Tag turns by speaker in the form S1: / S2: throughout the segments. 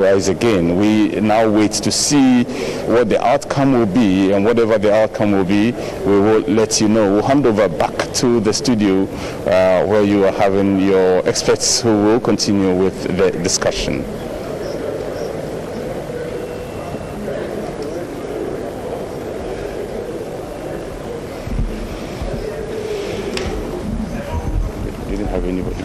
S1: rise again. We now wait to see what the outcome will be, and whatever the outcome will be, we will let you know. We'll hand over back to the studio where you are having your experts who will continue with the discussion. You didn't have anybody?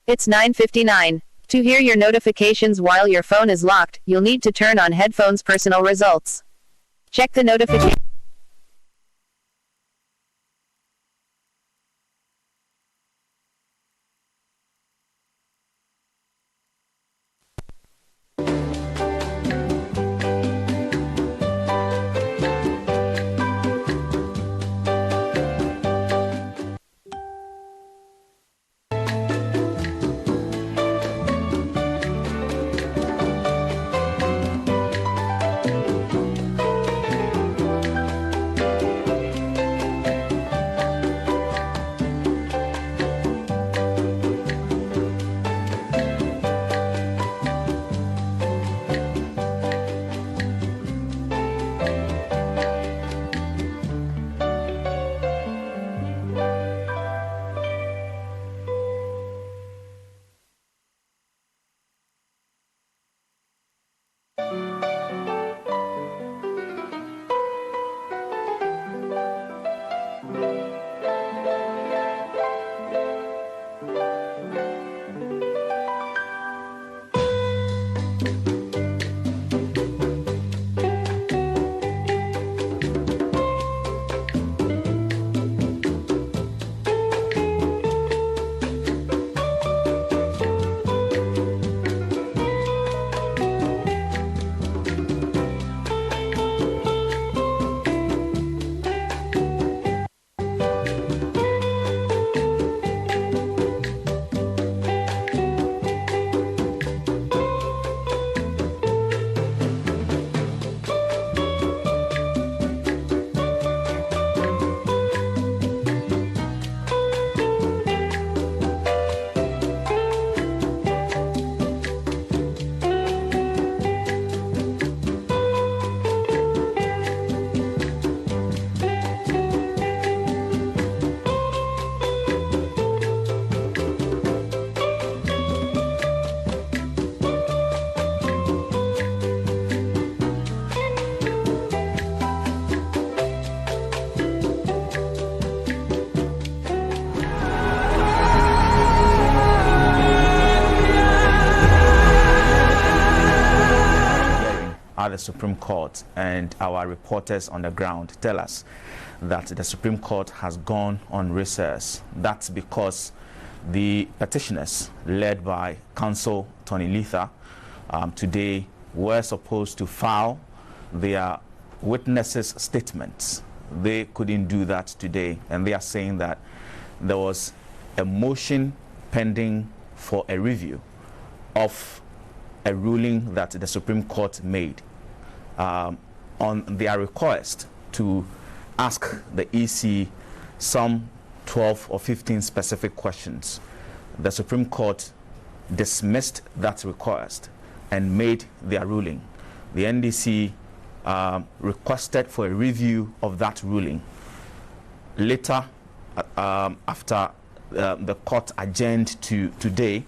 S2: It's 9:59. To hear your notifications while your phone is locked, you'll need to turn on headphones. Personal results. Check the notification.
S3: at the Supreme Court, and our reporters on the ground tell us that the Supreme Court has gone on recess. That's because the petitioners, led by counsel Tony Letha, today were supposed to file their witnesses' statements. They couldn't do that today, and they are saying that there was a motion pending for a review of a ruling that the Supreme Court made on their request to ask the EC some 12 or 15 specific questions. The Supreme Court dismissed that request and made their ruling. The NDC requested for a review of that ruling. Later, after the court adjourned to today,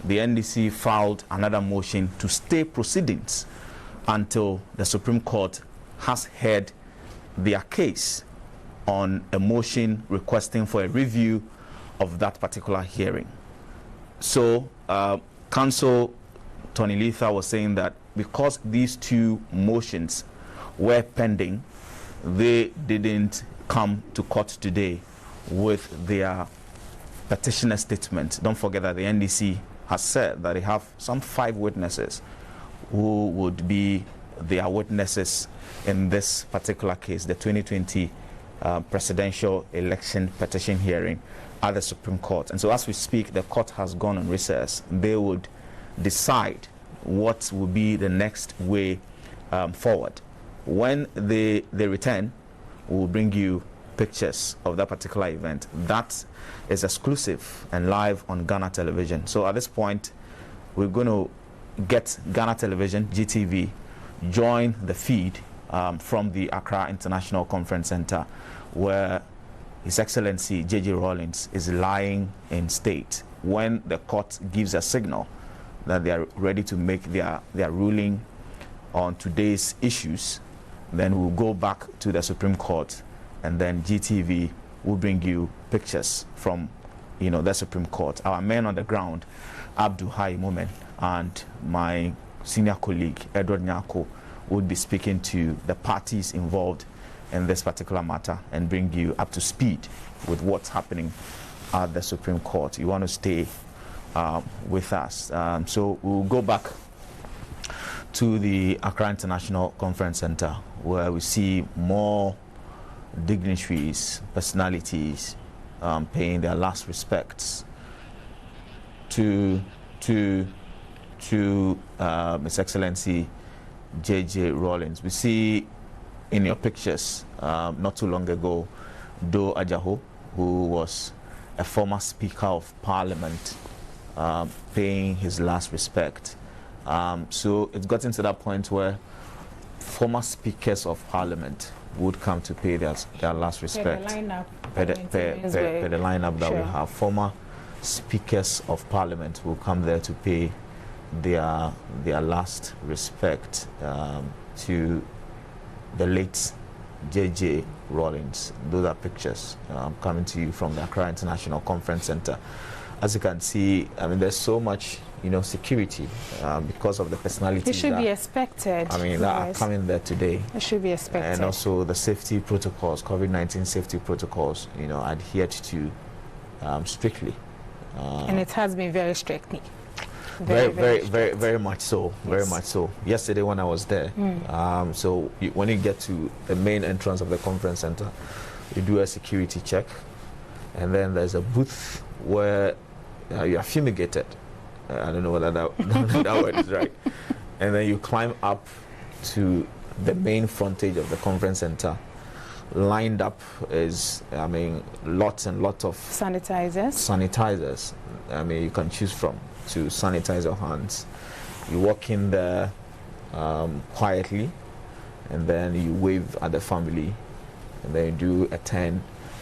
S3: the NDC filed another motion to stay proceedings until the Supreme Court has heard their case on a motion requesting for a review of that particular hearing. So, counsel Tony Letha was saying that because these two motions were pending, they didn't come to court today with their petitioner statement. Don't forget that the NDC has said that they have some 5 witnesses who would be their witnesses in this particular case, the 2020 presidential election petition hearing at the Supreme Court. And so as we speak, the court has gone on recess. They would decide what will be the next way forward. When they return, we'll bring you pictures of that particular event. That is exclusive and live on Ghana Television. So at this point, we're going to get Ghana Television, GTV, join the feed from the Accra International Conference Center, where His Excellency J.J. Rawlings is lying in state. When the court gives a signal that they are ready to make their ruling on today's issues, then we'll go back to the Supreme Court, and then GTV will bring you pictures from the Supreme Court. Our men on the ground, Abdul Hai Momen, and my senior colleague, Edward Nyako, would be speaking to the parties involved in this particular matter and bring you up to speed with what's happening at the Supreme Court. You want to stay with us. So we'll go back to the Accra International Conference Center, where we see more dignitaries, personalities paying their last respects to His Excellency J.J. Rawlings. We see in your pictures not too long ago Do Ajaho, who was a former Speaker of Parliament, paying his last respect. So it's gotten to that point where former Speakers of Parliament would come to pay their last respect.
S4: The
S3: lineup that we have. Former Speakers of Parliament will come there to pay their last respect to the late J.J. Rawlings. Those are pictures coming to you from the Accra International Conference Center. As you can see, I mean, there's so much, security because of the personalities.
S4: It should be expected.
S3: I mean, that are coming there today.
S4: It should be expected.
S3: And also the safety protocols, COVID-19 safety protocols, adhered to strictly.
S4: And it has been very strictly.
S3: Very much so. Yes. Very much so. Yesterday when I was there, so when you get to the main entrance of the conference center, you do a security check, and then there's a booth where you are fumigated. I don't know whether that word is right. And then you climb up to the main frontage of the conference center. Lined up is, lots and lots of sanitizers. You can choose from to sanitize your hands. You walk in there quietly, and then you wave at the family, and then you do a turn,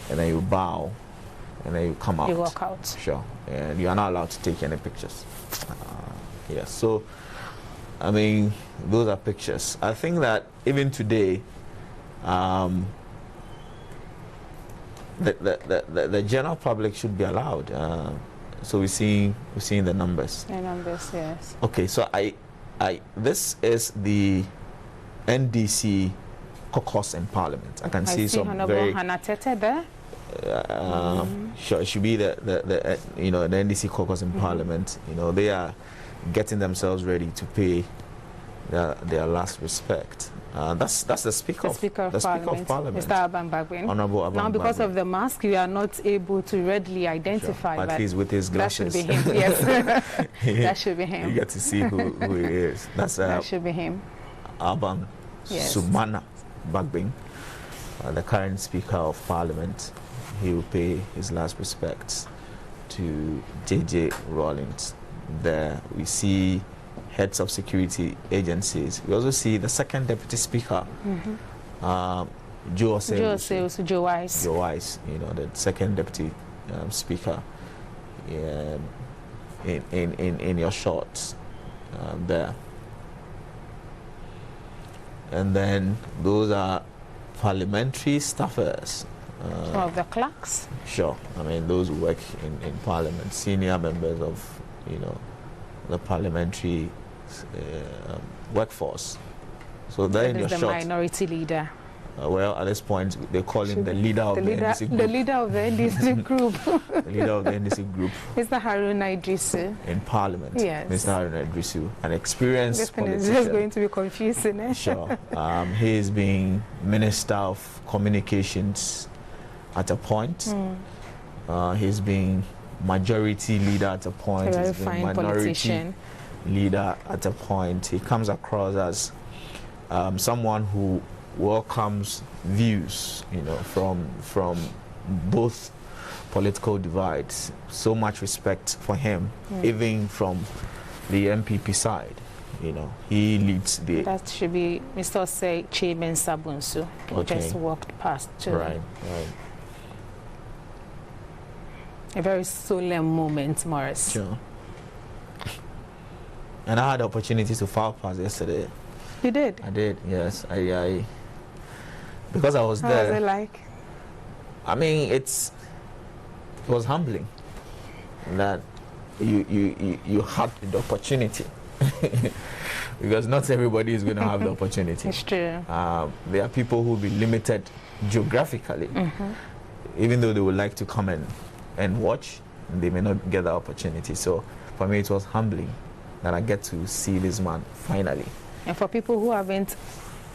S3: and then you bow, and then you come out.
S4: You walk out.
S3: Sure. And you are not allowed to take any pictures. Yes. So, those are pictures. I think that even today, the general public should be allowed. So we're seeing the numbers. The
S4: numbers, yes.
S3: Okay, so this is the NDC caucus in Parliament. I can see some
S4: Honorable
S3: very.
S4: Hannah Tete there.
S3: Sure, it should be the NDC caucus in Parliament. They are getting themselves ready to pay their last respect. That's the Speaker of Parliament,
S4: Mr. Aban Bagbin.
S3: Honorable Aban
S4: Now, because
S3: Bagbin.
S4: of the mask, you are not able to readily identify.
S3: Sure. But he's with his glasses.
S4: That should be him. Yes, that should be him.
S3: You get to see who he is.
S4: That should be him.
S3: Aban Sumana Bagbin, the current Speaker of Parliament. He will pay his last respects to J.J. Rawlings. There we see heads of security agencies. We also see the second Deputy Speaker, Joe Wise, the second Deputy Speaker in your shots there. And then those are parliamentary staffers.
S4: Some of the clerks?
S3: Sure. Those who work in Parliament, senior members of, the parliamentary workforce. So they're in your shot.
S4: The minority leader.
S3: Well, at this point, they call him the leader of the NDC group.
S4: The leader of the NDC group.
S3: The leader of the NDC group.
S4: Mr. Haruna Idrisu.
S3: In Parliament.
S4: Yes.
S3: Mr. Haruna Idrisu, an experienced politician.
S4: This is just going to be confusing, eh?
S3: Sure. He is being Minister of Communications at a point. He's being majority leader at a point.
S4: A very
S3: He's being
S4: fine
S3: minority
S4: politician.
S3: Leader at a point. He comes across as someone who welcomes views, from both political divides. So much respect for him, even from the MPP side. He leads the.
S4: That should be Mr. Osei Chairman Sabunsu, who just walked past.
S3: Right.
S4: A very solemn moment, Morris.
S3: Sure. And I had the opportunity to file pass yesterday.
S4: You did?
S3: I did, yes. I because I was
S4: How
S3: there.
S4: was it like?
S3: It was humbling.
S5: that you had the opportunity. Because not everybody is going to have the opportunity.
S4: It's true.
S5: There are people who will be limited geographically, even though they would like to come and watch, they may not get the opportunity. So for me, it was humbling that I get to see this man finally.
S4: And for people who haven't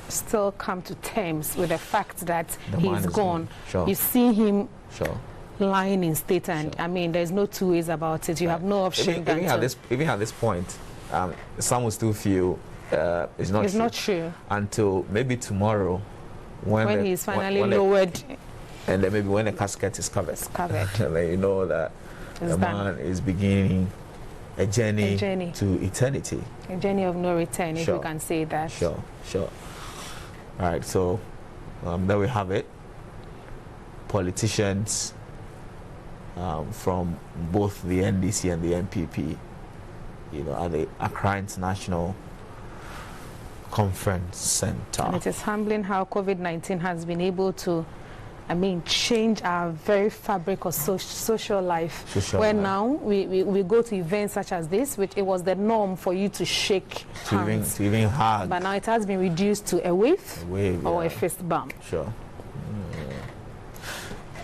S4: still come to terms with the fact that he's gone,
S5: sure.
S4: you see him
S5: Sure.
S4: lying in state, and
S5: Sure.
S4: I mean, there's no two ways about it. You have no option.
S5: Even at this point, some will still feel it's not true until maybe tomorrow when
S4: he's finally lowered,
S5: and then maybe when the casket is covered. Then you know that the man is beginning a journey to eternity.
S4: A journey of no return, if
S5: Sure.
S4: you can say that.
S5: Sure. All right, so there we have it. Politicians from both the NDC and the NPP, at the Accra International Conference Center.
S4: And it is humbling how COVID-19 has been able to, change our very fabric of social life. Now we go to events such as this, which it was the norm for you to shake hands.
S5: To even hug.
S4: But now it has been reduced to a wave or a fist bump.
S5: Sure.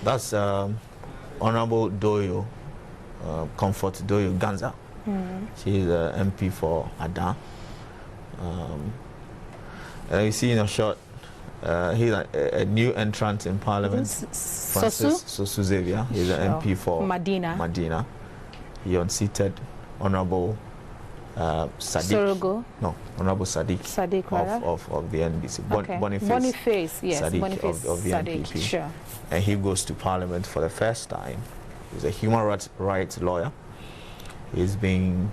S5: That's Honorable Doyo, Comfort Doyo Ganza. She's an MP for Ada. And you see in a shot, he's a new entrant in Parliament. Francis Sosu Xavier. He's an MP for Medina. He unseated Honorable Sadiq. No, Honorable Sadiq of the NDC.
S4: Boniface, yes.
S5: Sadiq
S4: Boniface
S5: of the
S4: Sadiq,
S5: NPP.
S4: sure.
S5: And he goes to Parliament for the first time. He's a human rights lawyer. He's been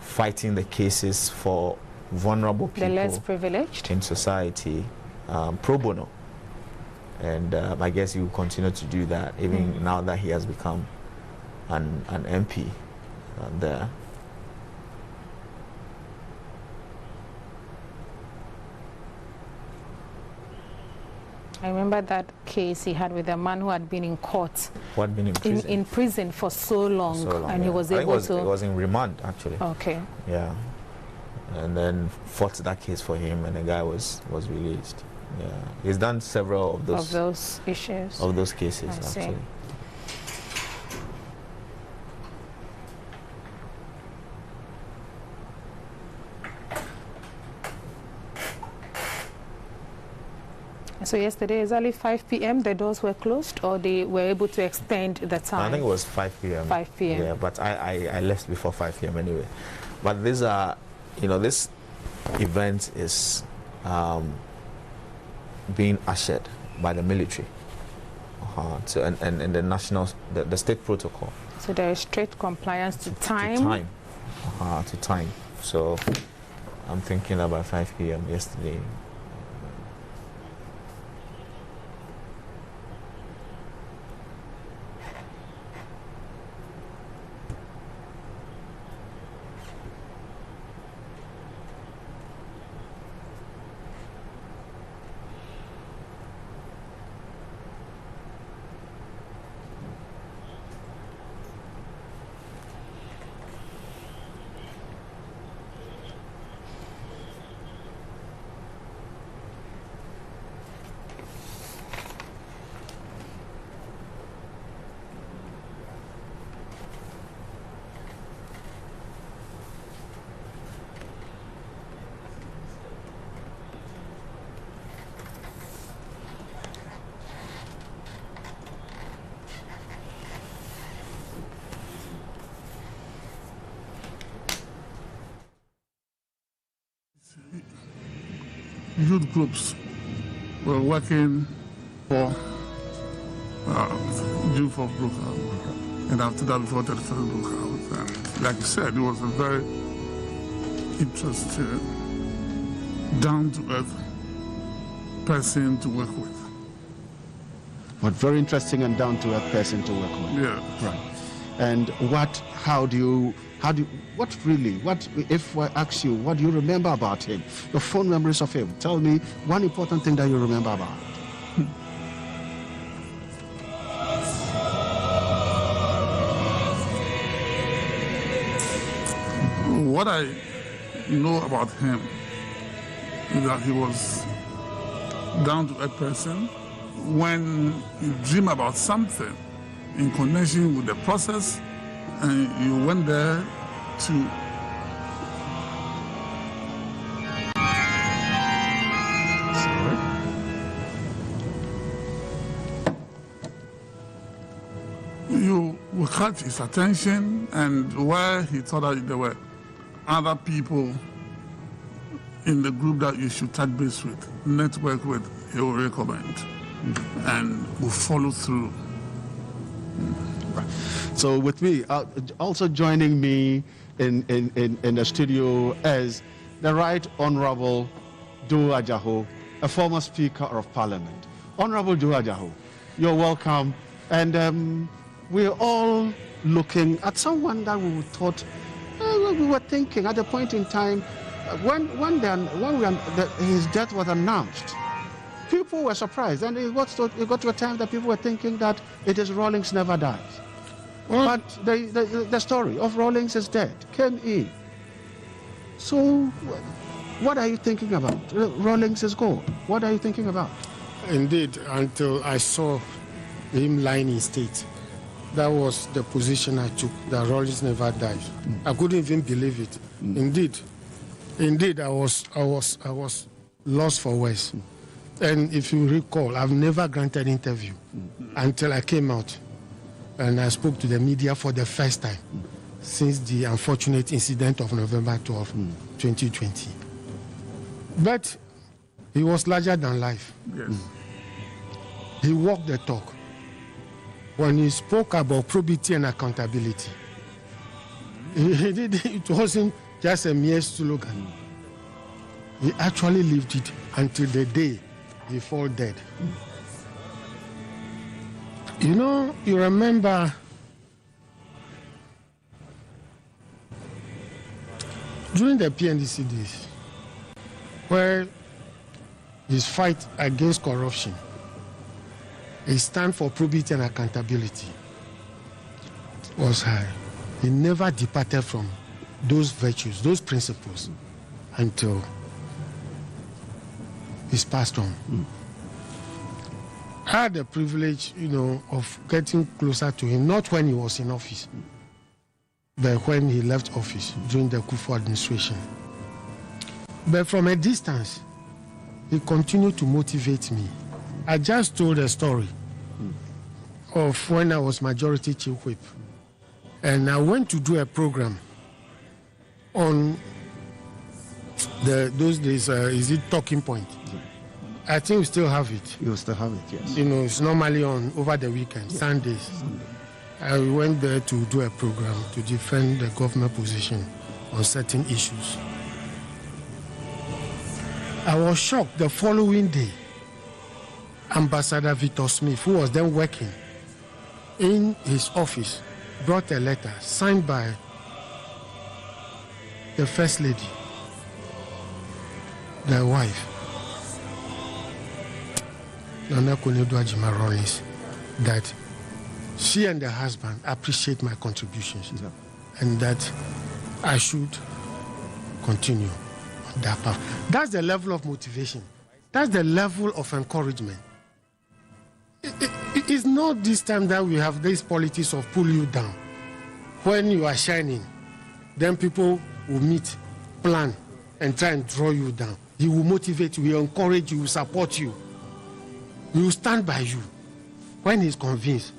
S5: fighting the cases for vulnerable people,
S4: the less privileged
S5: in society, pro bono. And I guess he will continue to do that even now that he has become an MP there.
S4: I remember that case he had with a man who had been in court.
S5: Who had been in prison?
S4: In prison for so long, and he was able to...
S5: It was in remand, actually.
S4: Okay.
S5: Yeah. And then fought that case for him, and the guy was released. Yeah. He's done several of those
S4: issues.
S5: Of those cases, actually.
S4: So yesterday, exactly 5 p.m., the doors were closed, or they were able to extend the time?
S5: I think it was 5 p.m.
S4: 5 p.m.
S5: Yeah, but I left before 5 p.m. anyway. But these are, this event is being ushered by the military and the national, the state protocol.
S4: So there is strict compliance to time?
S5: To time. So I'm thinking about 5 p.m. yesterday.
S6: Youth groups were working for youth of Brooklyn, and after that, before that, Brooklyn. And like you said, it was a very interesting, down-to-earth person to work with.
S7: But very interesting and down-to-earth person to work with.
S6: Yeah.
S7: Right. And what if I ask you, what do you remember about him? Your fond memories of him. Tell me one important thing that you remember about.
S6: what I know about him is that he was down-to-earth person. When you dream about something in connection with the process, and you went there to you will catch his attention, and where he thought that there were other people in the group that you should touch base with, network with, he will recommend and will follow through.
S7: So with me, also joining me in the studio is the Right Honorable Doe Ajaho, a former Speaker of Parliament. Honorable Doe Ajaho, you're welcome. And we're all looking at someone that we thought, we were thinking at a point in time, when his death was announced, people were surprised. And it got to a time that people were thinking that it is Rawlings never dies. But the story of Rawlings is dead came in. So what are you thinking about? Rawlings is gone. What are you thinking about?
S8: Indeed, until I saw him lying in state, that was the position I took, that Rawlings never died. I couldn't even believe it. Indeed, I was lost for words. And if you recall, I've never granted an interview until I came out and I spoke to the media for the first time since the unfortunate incident of November 12, 2020. But he was larger than life.
S6: Yes.
S8: He walked the talk. When he spoke about probity and accountability, it wasn't just a mere slogan. He actually lived it until the day he fell dead. You know, you remember during the PNDC days, where his fight against corruption, his stand for probity and accountability was high. He never departed from those virtues, those principles, until he's passed on. I had the privilege, of getting closer to him, not when he was in office, but when he left office during the Kufuor administration. But from a distance, he continued to motivate me. I just told a story of when I was Majority Chief Whip, and I went to do a program on those days, is it Talking Point? I think we still have it.
S7: You still have it, yes.
S8: It's normally on over the weekend, Sundays. I went there to do a program to defend the government position on certain issues. I was shocked the following day. Ambassador Victor Smith, who was then working in his office, brought a letter signed by the First Lady, the wife, Nana Konadu Ajima Rawlings, that she and the husband appreciate my contributions, and that I should continue on that path. That's the level of motivation. That's the level of encouragement. It is not this time that we have these politics of pull you down. When you are shining, then people will meet, plan, and try and draw you down. He will motivate you, he will encourage you, he will support you. He will stand by you when he's convinced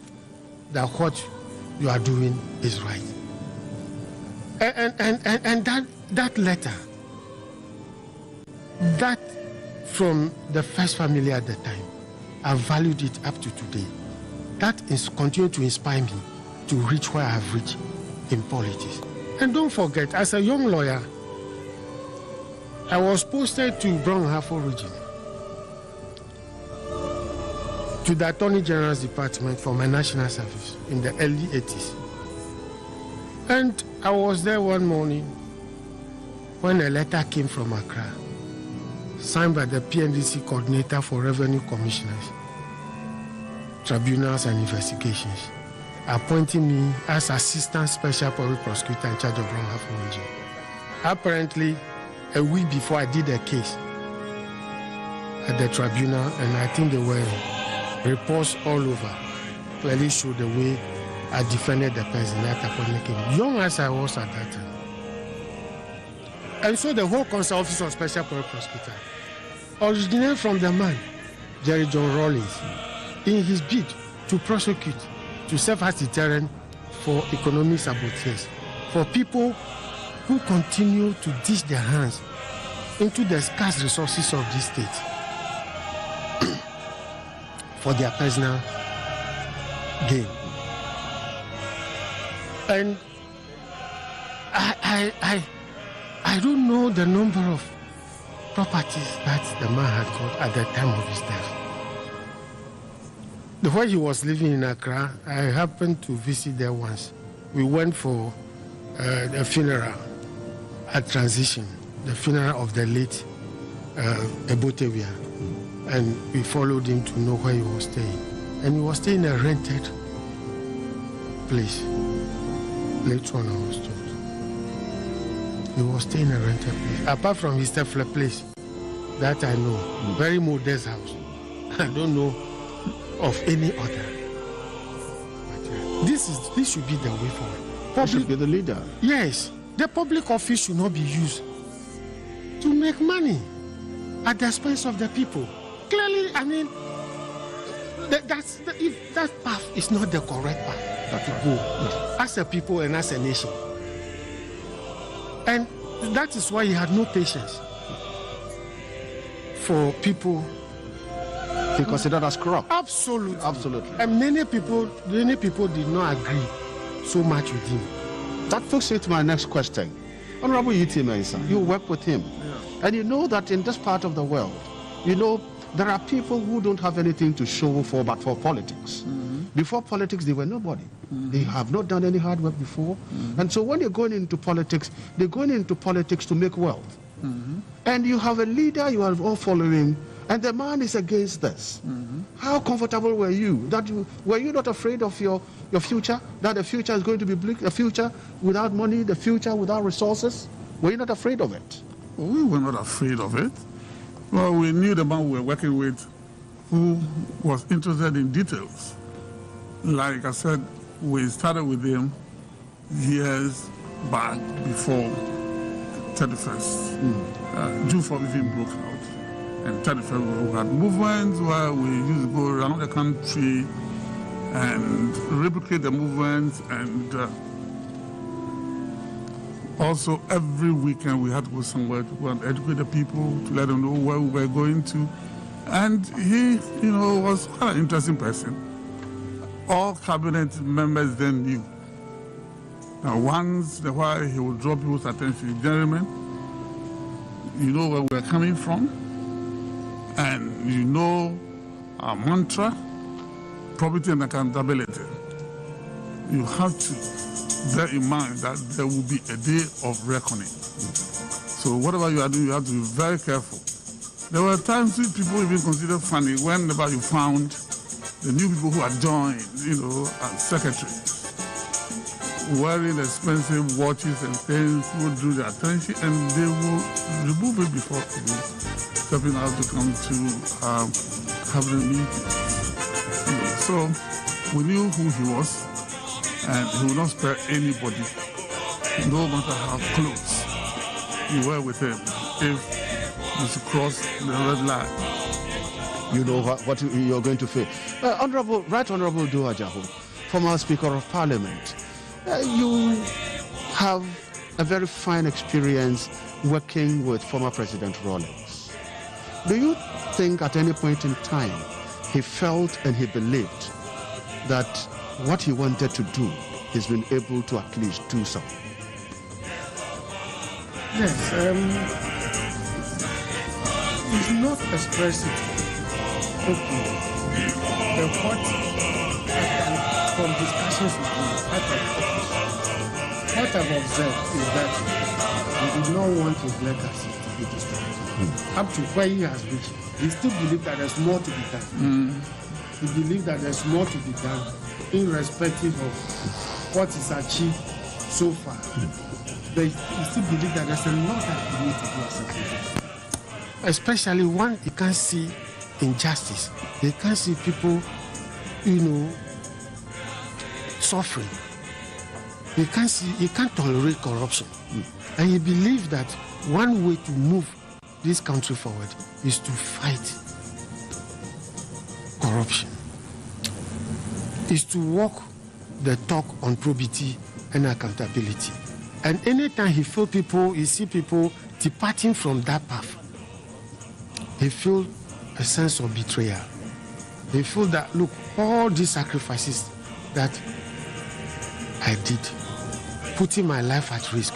S8: that what you are doing is right. And that letter, that from the first family at the time, I valued it up to today. That is continue to inspire me to reach where I have reached in politics. And don't forget, as a young lawyer, I was posted to Brown-Harford region, to the Attorney General's Department for my national service in the early 80s. And I was there one morning when a letter came from Accra, signed by the PNDC Coordinator for Revenue Commissioners, Tribunals and Investigations, appointing me as Assistant Special Public Prosecutor in charge of Brown-Harford region. Apparently, a week before I did a case at the tribunal, and I think there were reports all over, clearly showed the way I defended the person that I came, young as I was at that time. And so the whole Council Office of Special Public Prosecutor originated from the man, Jerry John Rawlings, in his bid to prosecute, to serve as deterrent for economic saboteurs, for people who continue to dish their hands into the scarce resources of this state for their personal gain. And I don't know the number of properties that the man had got at the time of his death. When he was living in Accra, I happened to visit there once. We went for a funeral at Transition, the funeral of the late Ebotewia. And we followed him to know where he was staying. And he was staying in a rented place. Later on, I was told. He was staying in a rented place. Apart from his step-flat place, that I know, very modest house. I don't know of any other. But, this should be the way forward.
S7: He should be the leader.
S8: Yes. The public office should not be used to make money at the expense of the people. Clearly, I mean, if that path is not the correct path to go as a people and as a nation. And that is why he had no patience for people.
S7: He considered us corrupt.
S8: Absolutely.
S7: Absolutely.
S8: And many people did not agree so much with him.
S7: That takes me to my next question. Honorable E.T. Mensah, you work with him. Yeah. And you know that in this part of the world, you know, there are people who don't have anything to show for but for politics. Mm-hmm. Before politics, they were nobody. Mm-hmm. They have not done any hard work before. Mm-hmm. And so when they're going into politics, they're going into politics to make wealth. Mm-hmm. And you have a leader you are all following, and the man is against this. Mm-hmm. How comfortable were you? Were you not afraid of your future? That the future is going to be bleak, a future without money, the future without resources? Were you not afraid of it?
S6: We were not afraid of it. Well, we knew the man we were working with who was interested in details. Like I said, we started with him years back before 31st. June 4th even broke out. And 31st, we had movements where we used to go around the country and replicate the movements, and also every weekend we had to go somewhere to go and educate the people, to let them know where we were going to. And he, you know, was quite an interesting person. All cabinet members then knew. Now once in a while he would draw people's attention, gentlemen, you know where we're coming from, and you know our mantra, probity and accountability. You have to bear in mind that there will be a day of reckoning. So whatever you are doing, you have to be very careful. There were times which people even considered funny whenever you found the new people who had joined, you know, as secretaries, wearing expensive watches and things, would do their attention, and they will remove it before stepping out to come to cabinet meeting. You know, so we knew who he was, and he would not spare anybody, no matter how close you were with him, if you should cross the red line.
S7: You know what you're going to face. Right Honorable Do Ajaho, former Speaker of Parliament, you have a very fine experience working with former President Rawlings. Do you think at any point in time he felt and he believed that what he wanted to do, he's been able to at least do so?
S8: Yes, he's not expressed it. Okay. The what from discussions with him, what I've observed is that he did not want his legacy to be destroyed. Up to where he has reached, he still believes that there's more to be done. He believes that there's more to be done, irrespective of what is achieved so far. But you still believe that there's a lot that we need to do as a people. Especially when you can't see injustice. You can't see people, suffering. You can't tolerate corruption. And you believe that one way to move this country forward is to fight corruption. Is to walk the talk on probity and accountability. And anytime he see people departing from that path, he feels a sense of betrayal. He feels that, look, all these sacrifices that I did, putting my life at risk,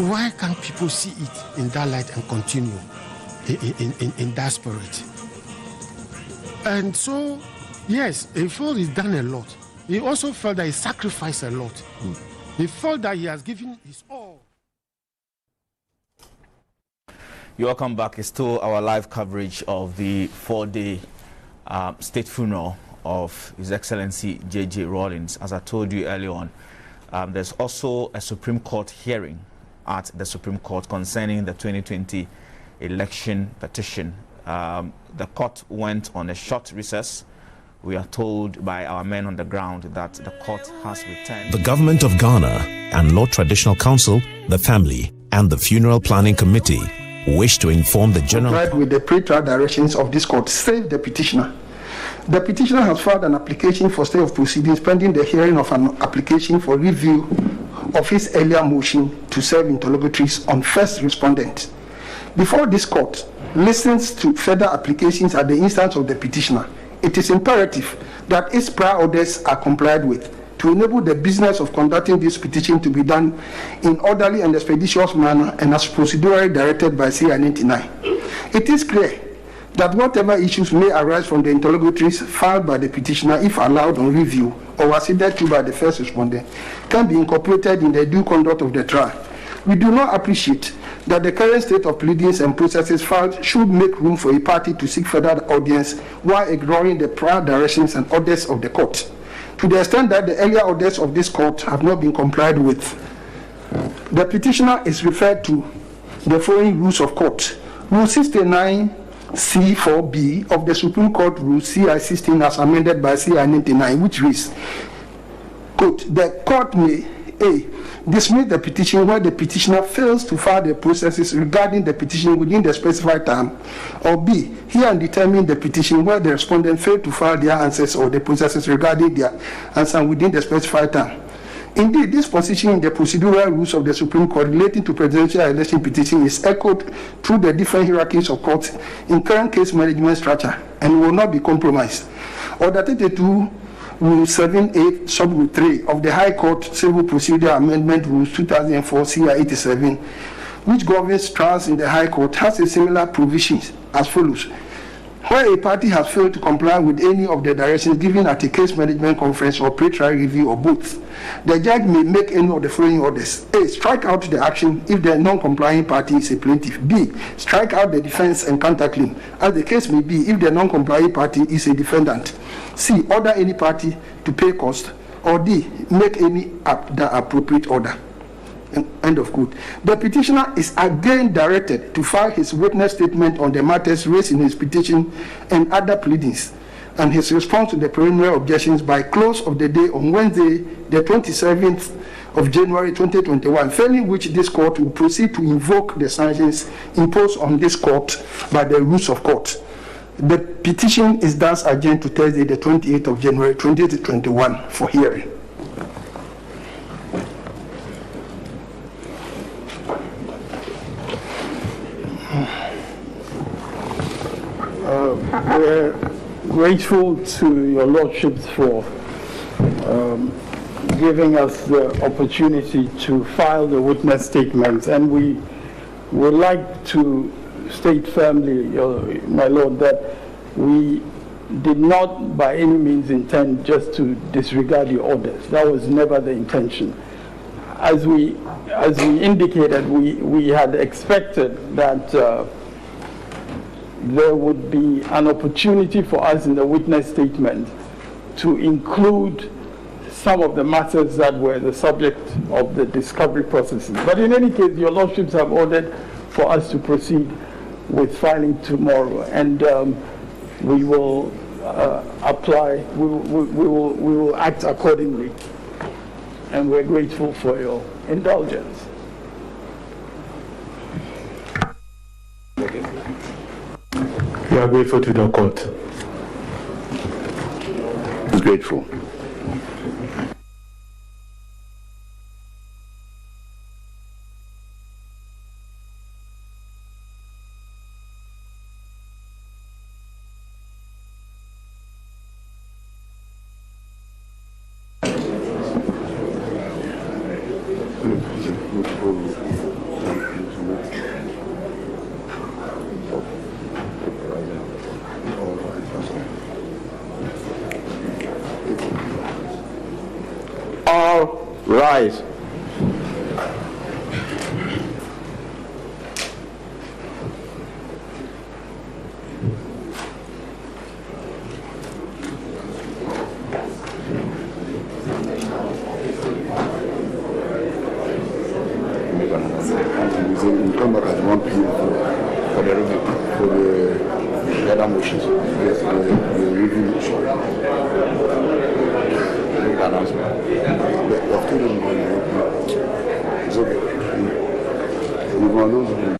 S8: why can't people see it in that light and continue in that spirit? And so, yes, he felt he's done a lot. He also felt that he sacrificed a lot. He felt that he has given his all.
S3: You're welcome back. It's still our live coverage of the 4-day state funeral of His Excellency J.J. Rawlings. As I told you earlier on, there's also a Supreme Court hearing at the Supreme Court concerning the 2020 election petition. The court went on a short recess. We are told by our men on the ground that the court has returned.
S9: The government of Ghana and Lord Traditional Council, the family, and the Funeral Planning Committee wish to inform the general...
S10: Complied with the pre-trial directions of this court, save the petitioner. The petitioner has filed an application for stay of proceedings pending the hearing of an application for review of his earlier motion to serve interrogatories on first respondent. Before this court listens to further applications at the instance of the petitioner, it is imperative that its prior orders are complied with to enable the business of conducting this petition to be done in orderly and expeditious manner and as procedurally directed by CI 99. It is clear that whatever issues may arise from the interrogatories filed by the petitioner, if allowed on review or acceded to by the first respondent, can be incorporated in the due conduct of the trial. We do not appreciate that the current state of pleadings and processes filed should make room for a party to seek further audience while ignoring the prior directions and orders of the court. To the extent that the earlier orders of this court have not been complied with, the petitioner is referred to the following rules of court. Rule 69C4B of the Supreme Court Rule CI 16 as amended by CI 99, which reads, quote, the court may A. dismiss the petition where the petitioner fails to file the processes regarding the petition within the specified time, or B. hear and determine the petition where the respondent failed to file their answers or the processes regarding their answer within the specified time. Indeed, this position in the procedural rules of the Supreme Court relating to presidential election petition is echoed through the different hierarchies of courts in current case management structure and will not be compromised. Order 32 Rule 7A, Sub-Rule 3 of the High Court Civil Procedure Amendment Rules 2004 CI 87, which governs trials in the High Court, has a similar provisions as follows. Where a party has failed to comply with any of the directions given at a case management conference or pre-trial review or both, the judge may make any of the following orders. A. Strike out the action if the non-complying party is a plaintiff. B. Strike out the defense and counterclaim, as the case may be if the non-complying party is a defendant. C. Order any party to pay cost. Or D. Make any the appropriate order. End of quote. The petitioner is again directed to file his witness statement on the matters raised in his petition and other pleadings, and his response to the preliminary objections by close of the day on Wednesday, the 27th of January 2021, failing which this court will proceed to invoke the sanctions imposed on this court by the rules of court. The petition is thus adjourned to Thursday, the 28th of January 2021 for hearing.
S11: We're grateful to your lordships for giving us the opportunity to file the witness statements, and we would like to state firmly, my lord, that we did not by any means intend just to disregard your orders. That was never the intention. As we indicated, we had expected that there would be an opportunity for us in the witness statement to include some of the matters that were the subject of the discovery processes. But in any case, your lordships have ordered for us to proceed with filing tomorrow, and we will apply, we will act accordingly, and we're grateful for your indulgence.
S12: We are grateful to the court.
S1: It's grateful.
S12: All rise.
S1: We'll come back at 1 p.m. for the review, for the other motions, the review motion. Make announcement. It's okay. We've announced